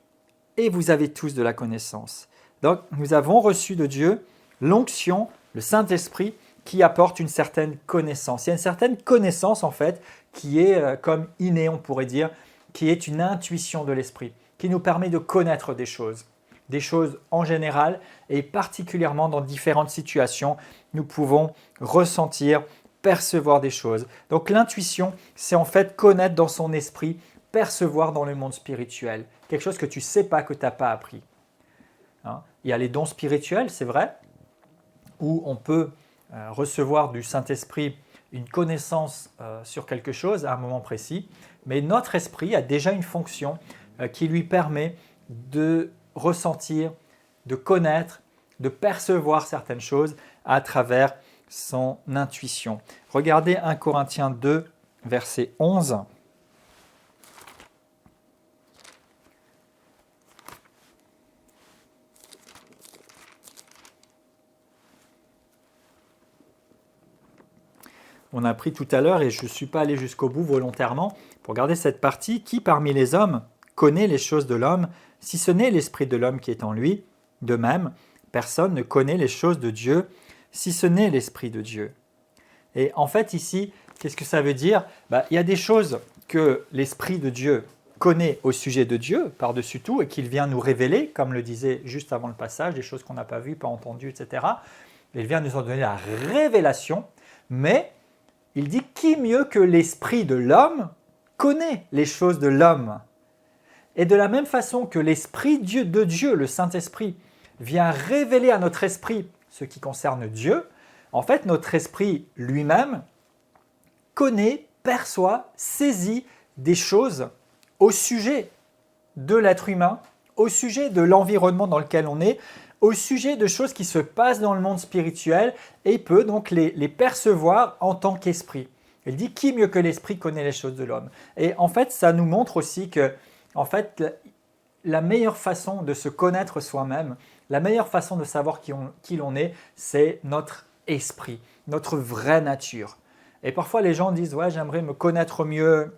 Speaker 1: et vous avez tous de la connaissance. Donc, nous avons reçu de Dieu l'onction, le Saint-Esprit, qui apporte une certaine connaissance. Il y a une certaine connaissance, en fait, qui est comme innée, on pourrait dire, qui est une intuition de l'Esprit, qui nous permet de connaître des choses en général et particulièrement dans différentes situations, nous pouvons ressentir, percevoir des choses. Donc l'intuition, c'est en fait connaître dans son esprit, percevoir dans le monde spirituel, quelque chose que tu ne sais pas, que tu n'as pas appris. Il y a les dons spirituels, c'est vrai, où on peut recevoir du Saint-Esprit une connaissance sur quelque chose à un moment précis, mais notre esprit a déjà une fonction qui lui permet de ressentir, de connaître, de percevoir certaines choses à travers son intuition. Regardez 1 Corinthiens 2, verset 11. On a appris tout à l'heure, et je ne suis pas allé jusqu'au bout volontairement, pour regarder cette partie, qui parmi les hommes connaît les choses de l'homme, si ce n'est l'esprit de l'homme qui est en lui? De même, personne ne connaît les choses de Dieu, si ce n'est l'esprit de Dieu. Et en fait ici, qu'est-ce que ça veut dire? Il y a des choses que l'esprit de Dieu connaît au sujet de Dieu, par-dessus tout, et qu'il vient nous révéler, comme le disait juste avant le passage, des choses qu'on n'a pas vues, pas entendues, etc. Il vient nous en donner la révélation, mais il dit qui mieux que l'esprit de l'homme connaît les choses de l'homme. Et de la même façon que l'esprit de Dieu, le Saint-Esprit, vient révéler à notre esprit ce qui concerne Dieu, en fait notre esprit lui-même connaît, perçoit, saisit des choses au sujet de l'être humain, au sujet de l'environnement dans lequel on est, au sujet de choses qui se passent dans le monde spirituel et peut donc les percevoir en tant qu'esprit. Il dit qui mieux que l'esprit connaît les choses de l'homme. Et en fait, ça nous montre aussi que en fait, la meilleure façon de se connaître soi-même, la meilleure façon de savoir qui l'on est, c'est notre esprit, notre vraie nature. Et parfois, les gens disent « ouais, j'aimerais me connaître mieux,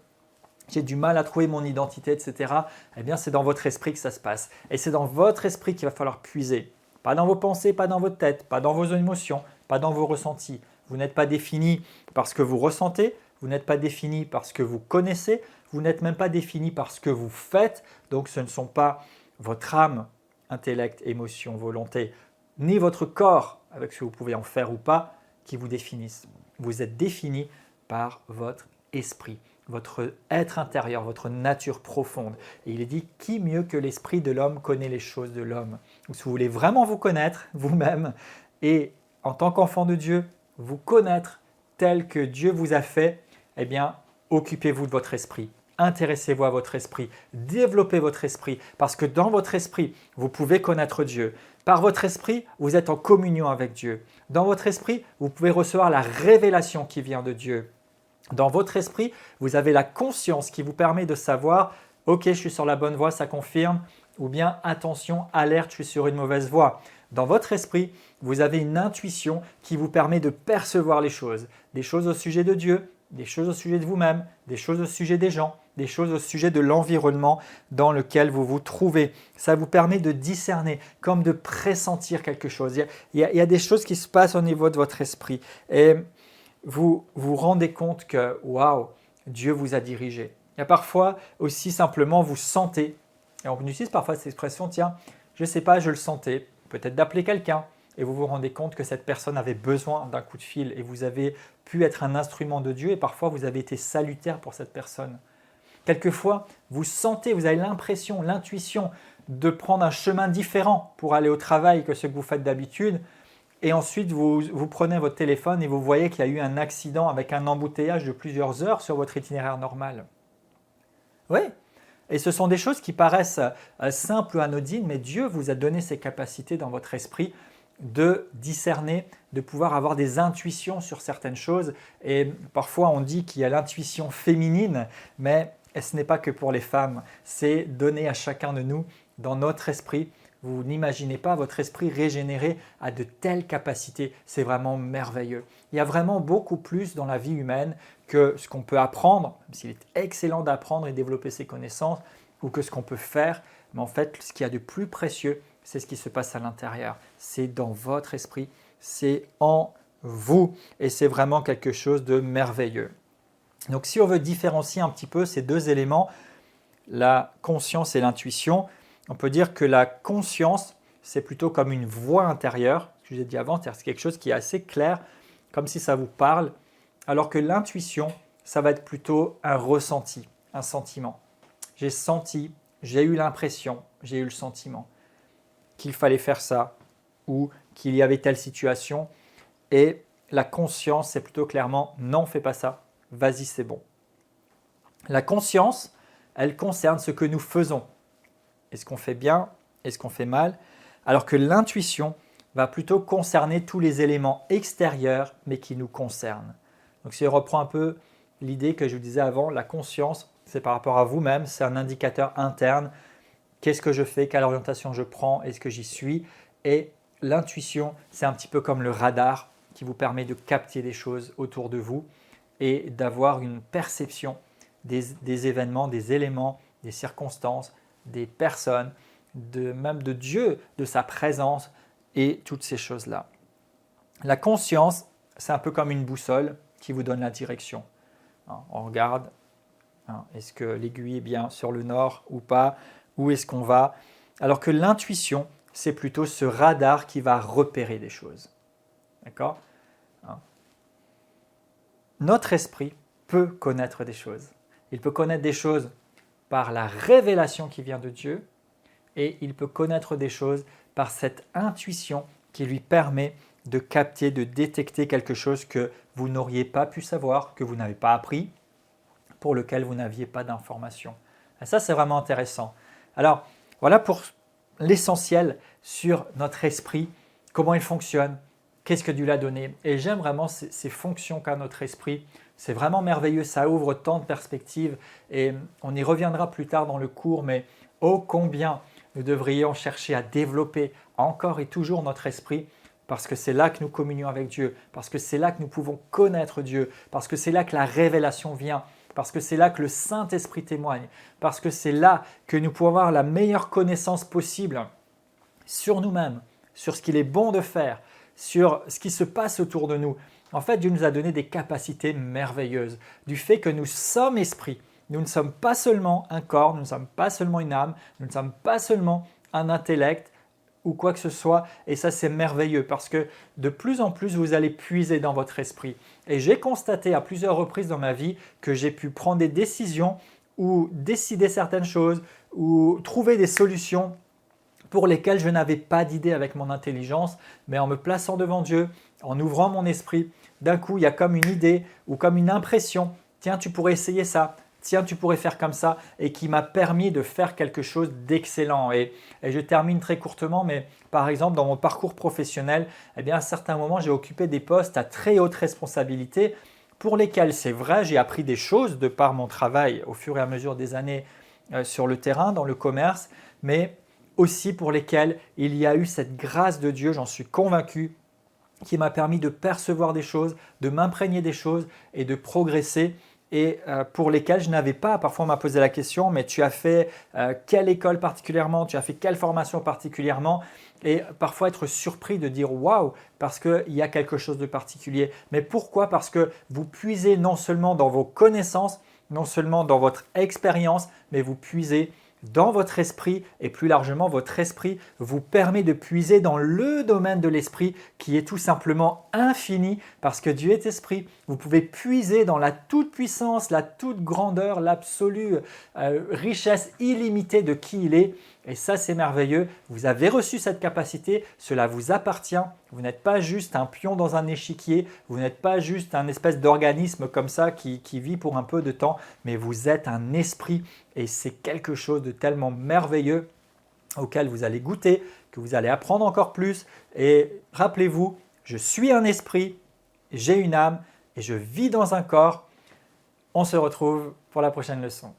Speaker 1: j'ai du mal à trouver mon identité, etc. » Eh bien, c'est dans votre esprit que ça se passe. Et c'est dans votre esprit qu'il va falloir puiser. Pas dans vos pensées, pas dans votre tête, pas dans vos émotions, pas dans vos ressentis. Vous n'êtes pas défini par ce que vous ressentez, vous n'êtes pas défini par ce que vous connaissez, vous n'êtes même pas défini par ce que vous faites. Donc, ce ne sont pas votre âme, intellect, émotion, volonté, ni votre corps, avec ce que vous pouvez en faire ou pas, qui vous définissent. Vous êtes défini par votre esprit, votre être intérieur, votre nature profonde. Et il est dit, qui mieux que l'esprit de l'homme connaît les choses de l'homme? Donc, si vous voulez vraiment vous connaître vous-même et en tant qu'enfant de Dieu, vous connaître tel que Dieu vous a fait, eh bien, occupez-vous de votre esprit. Intéressez-vous à votre esprit, développez votre esprit, parce que dans votre esprit, vous pouvez connaître Dieu. Par votre esprit, vous êtes en communion avec Dieu. Dans votre esprit, vous pouvez recevoir la révélation qui vient de Dieu. Dans votre esprit, vous avez la conscience qui vous permet de savoir « Ok, je suis sur la bonne voie, ça confirme » ou bien « Attention, alerte, je suis sur une mauvaise voie ». Dans votre esprit, vous avez une intuition qui vous permet de percevoir les choses. Des choses au sujet de Dieu, des choses au sujet de vous-même, des choses au sujet des gens, des choses au sujet de l'environnement dans lequel vous vous trouvez. Ça vous permet de discerner, comme de pressentir quelque chose. Il y a des choses qui se passent au niveau de votre esprit. Et vous vous rendez compte que, waouh, Dieu vous a dirigé. Il y a parfois aussi simplement vous sentez, et on utilise parfois cette expression, tiens, je ne sais pas, je le sentais, peut-être d'appeler quelqu'un, et vous vous rendez compte que cette personne avait besoin d'un coup de fil, et vous avez pu être un instrument de Dieu, et parfois vous avez été salutaire pour cette personne. Quelquefois, vous sentez, vous avez l'impression, l'intuition de prendre un chemin différent pour aller au travail que ce que vous faites d'habitude, et ensuite, vous prenez votre téléphone et vous voyez qu'il y a eu un accident avec un embouteillage de plusieurs heures sur votre itinéraire normal. Oui, et ce sont des choses qui paraissent simples ou anodines, mais Dieu vous a donné ces capacités dans votre esprit de discerner, de pouvoir avoir des intuitions sur certaines choses. Et parfois, on dit qu'il y a l'intuition féminine, mais ce n'est pas que pour les femmes. C'est donné à chacun de nous, dans notre esprit. Vous n'imaginez pas votre esprit régénéré à de telles capacités. C'est vraiment merveilleux. Il y a vraiment beaucoup plus dans la vie humaine que ce qu'on peut apprendre, même s'il est excellent d'apprendre et développer ses connaissances, ou que ce qu'on peut faire. Mais en fait, ce qu'il y a de plus précieux, c'est ce qui se passe à l'intérieur. C'est dans votre esprit, c'est en vous. Et c'est vraiment quelque chose de merveilleux. Donc si on veut différencier un petit peu ces deux éléments, la conscience et l'intuition, on peut dire que la conscience, c'est plutôt comme une voix intérieure, ce que je vous ai dit avant, c'est quelque chose qui est assez clair, comme si ça vous parle, alors que l'intuition, ça va être plutôt un ressenti, un sentiment. J'ai senti, j'ai eu l'impression, j'ai eu le sentiment qu'il fallait faire ça ou qu'il y avait telle situation. Et la conscience, c'est plutôt clairement « non, fais pas ça, vas-y, c'est bon ». La conscience, elle concerne ce que nous faisons. Est-ce qu'on fait bien? Est-ce qu'on fait mal? Alors que l'intuition va plutôt concerner tous les éléments extérieurs, mais qui nous concernent. Donc si on reprend un peu l'idée que je vous disais avant, la conscience, c'est par rapport à vous-même, c'est un indicateur interne. Qu'est-ce que je fais? Quelle orientation je prends? Est-ce que j'y suis? Et l'intuition, c'est un petit peu comme le radar qui vous permet de capter des choses autour de vous et d'avoir une perception des événements, des éléments, des circonstances, des personnes, même de Dieu, de sa présence et toutes ces choses-là. La conscience, c'est un peu comme une boussole qui vous donne la direction. On regarde, est-ce que l'aiguille est bien sur le nord ou pas? Où est-ce qu'on va? Alors que l'intuition, c'est plutôt ce radar qui va repérer des choses. D'accord? Notre esprit peut connaître des choses. Il peut connaître des choses par la révélation qui vient de Dieu et il peut connaître des choses par cette intuition qui lui permet de capter, de détecter quelque chose que vous n'auriez pas pu savoir, que vous n'avez pas appris, pour lequel vous n'aviez pas d'informations. Et ça, c'est vraiment intéressant. Alors, voilà pour l'essentiel sur notre esprit, comment il fonctionne, qu'est-ce que Dieu l'a donné. Et j'aime vraiment ces fonctions qu'a notre esprit. C'est vraiment merveilleux, ça ouvre tant de perspectives et on y reviendra plus tard dans le cours, mais ô combien nous devrions chercher à développer encore et toujours notre esprit parce que c'est là que nous communions avec Dieu, parce que c'est là que nous pouvons connaître Dieu, parce que c'est là que la révélation vient, parce que c'est là que le Saint-Esprit témoigne, parce que c'est là que nous pouvons avoir la meilleure connaissance possible sur nous-mêmes, sur ce qu'il est bon de faire, sur ce qui se passe autour de nous. En fait, Dieu nous a donné des capacités merveilleuses du fait que nous sommes esprit. Nous ne sommes pas seulement un corps, nous ne sommes pas seulement une âme, nous ne sommes pas seulement un intellect, ou quoi que ce soit. Et ça, c'est merveilleux parce que de plus en plus, vous allez puiser dans votre esprit. Et j'ai constaté à plusieurs reprises dans ma vie que j'ai pu prendre des décisions ou décider certaines choses ou trouver des solutions pour lesquelles je n'avais pas d'idée avec mon intelligence, mais en me plaçant devant Dieu, en ouvrant mon esprit, d'un coup, il y a comme une idée ou comme une impression, tiens, tu pourrais essayer ça, tiens, tu pourrais faire comme ça, et qui m'a permis de faire quelque chose d'excellent. Et je termine très courtement, mais par exemple, dans mon parcours professionnel, eh bien, à certains moments, j'ai occupé des postes à très haute responsabilité pour lesquels, c'est vrai, j'ai appris des choses de par mon travail au fur et à mesure des années sur le terrain, dans le commerce, mais aussi pour lesquels il y a eu cette grâce de Dieu, j'en suis convaincu, qui m'a permis de percevoir des choses, de m'imprégner des choses et de progresser, et pour lesquels je n'avais pas, parfois on m'a posé la question, mais tu as fait quelle école particulièrement, tu as fait quelle formation particulièrement, et parfois être surpris de dire waouh, parce qu'il y a quelque chose de particulier. Mais pourquoi? Parce que vous puisez non seulement dans vos connaissances, non seulement dans votre expérience, mais vous puisez dans votre esprit, et plus largement, votre esprit vous permet de puiser dans le domaine de l'esprit qui est tout simplement infini parce que Dieu est esprit. Vous pouvez puiser dans la toute puissance, la toute grandeur, l'absolue richesse illimitée de qui il est. Et ça, c'est merveilleux. Vous avez reçu cette capacité, cela vous appartient. Vous n'êtes pas juste un pion dans un échiquier, vous n'êtes pas juste un espèce d'organisme comme ça qui vit pour un peu de temps, mais vous êtes un esprit et c'est quelque chose de tellement merveilleux auquel vous allez goûter, que vous allez apprendre encore plus. Et rappelez-vous, je suis un esprit, j'ai une âme et je vis dans un corps. On se retrouve pour la prochaine leçon.